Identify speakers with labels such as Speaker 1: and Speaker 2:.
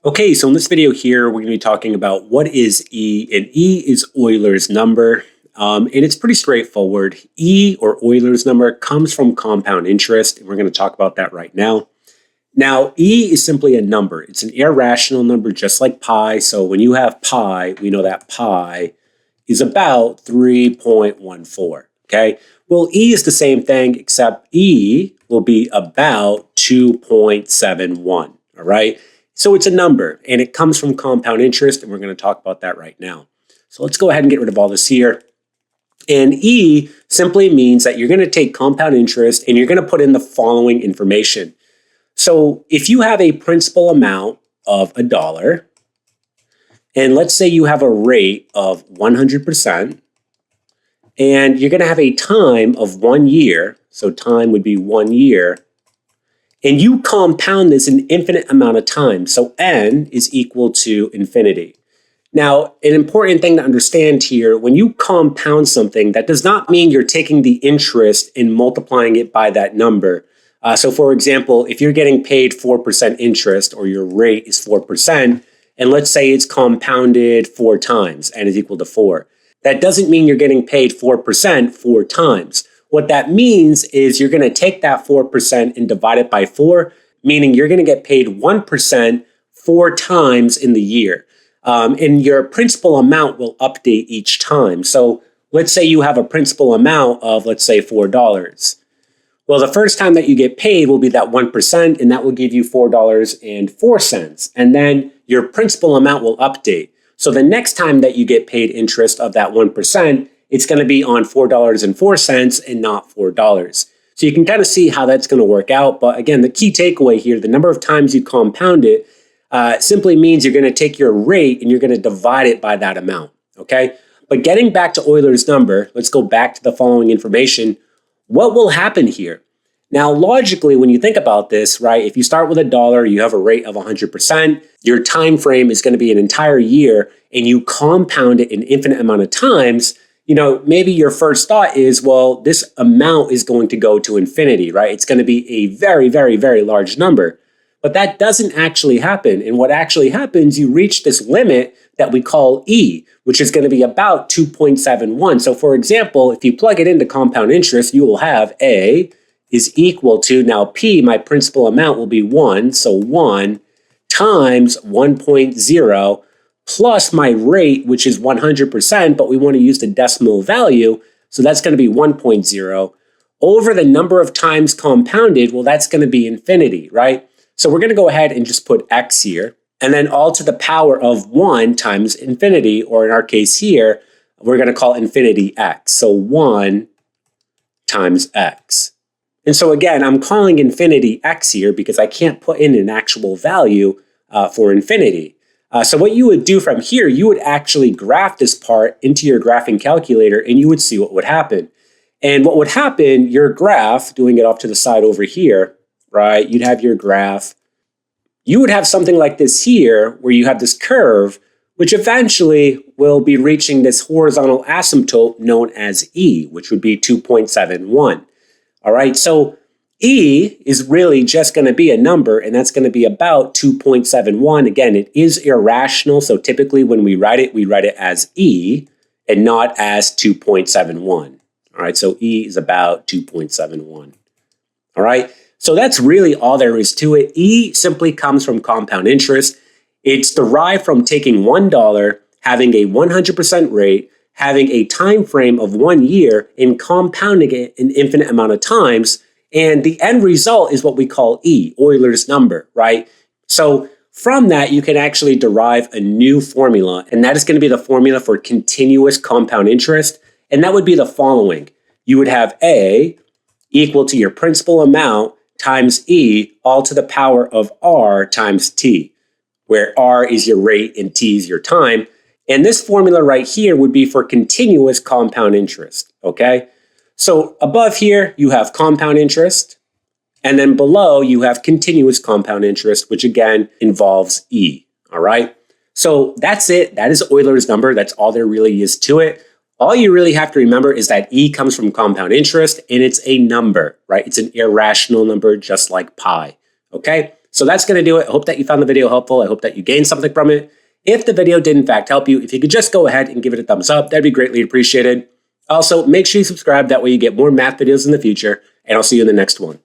Speaker 1: Okay, so in this video here, we're going to be talking about what is E, and E is Euler's number, and it's pretty straightforward. E, or Euler's number, comes from compound interest, and we're going to talk about that right now. Now, E is simply a number. It's an irrational number just like pi, so when you have pi, we know that pi is about 3.14, okay? Well, E is the same thing, except E will be about 2.71, all right? So it's a number, and it comes from compound interest, and we're going to talk about that right now. So let's go ahead and get rid of all this here. And E simply means that you're going to take compound interest, and you're going to put in the following information. So if you have a principal amount of $1, and let's say you have a rate of 100%, and you're going to have a time of 1 year, so time would be 1 year, and you compound this an infinite amount of time, so n is equal to infinity. Now, an important thing to understand here, when you compound something, that does not mean you're taking the interest and multiplying it by that number. So for example, if you're getting paid 4% interest, or your rate is 4%, and let's say it's compounded 4 times, n is equal to 4. That doesn't mean you're getting paid 4% 4 times. What that means is you're going to take that 4% and divide it by 4, meaning you're going to get paid 1% 4 times in the year. And your principal amount will update each time. So let's say you have a principal amount of, let's say, $4. Well, the first time that you get paid will be that 1%, and that will give you $4.04. And then your principal amount will update. So the next time that you get paid interest of that 1%, it's going to be on $4.04 and not $4. So you can kind of see how that's going to work out. But again, the key takeaway here, the number of times you compound it simply means you're going to take your rate and you're going to divide it by that amount, okay? But getting back to Euler's number, let's go back to the following information. What will happen here? Now, logically, when you think about this, right, if you start with $1, you have a rate of 100%, your time frame is going to be an entire year, and you compound it an infinite amount of times, maybe your first thought is, well, this amount is going to go to infinity, right? It's going to be a very, very, very large number. But that doesn't actually happen. And what actually happens, you reach this limit that we call E, which is going to be about 2.71. So for example, if you plug it into compound interest, you will have A is equal to, now P, my principal amount, will be 1. So 1 times 1.0 plus my rate, which is 100%, but we want to use the decimal value. So that's going to be 1.0 over the number of times compounded. Well, that's going to be infinity, right? So we're going to go ahead and just put x here, and then all to the power of 1 times infinity, or in our case here, we're going to call infinity x. So 1 times x. And so again, I'm calling infinity x here because I can't put in an actual value for infinity. So what you would do from here, you would actually graph this part into your graphing calculator, and you would see what would happen. And what would happen, your graph, doing it off to the side over here, right? You'd have your graph. You would have something like this here, where you have this curve, which eventually will be reaching this horizontal asymptote known as E, which would be 2.71. All right, so E is really just going to be a number, and that's going to be about 2.71. Again, it is irrational, so typically when we write it as E and not as 2.71. All right, so E is about 2.71. All right, so that's really all there is to it. E simply comes from compound interest. It's derived from taking $1, having a 100% rate, having a time frame of 1 year, and compounding it an infinite amount of times. And the end result is what we call E, Euler's number, right? So from that, you can actually derive a new formula, and that is going to be the formula for continuous compound interest. And that would be the following. You would have A equal to your principal amount times E, all to the power of R times T, where R is your rate and T is your time. And this formula right here would be for continuous compound interest, okay? So above here, you have compound interest, and then below you have continuous compound interest, which again involves E, all right? So that's it. That is Euler's number. That's all there really is to it. All you really have to remember is that E comes from compound interest, and it's a number, right? It's an irrational number just like pi, okay? So that's going to do it. I hope that you found the video helpful. I hope that you gained something from it. If the video did in fact help you, if you could just go ahead and give it a thumbs up, that'd be greatly appreciated. Also, make sure you subscribe. That way you get more math videos in the future, and I'll see you in the next one.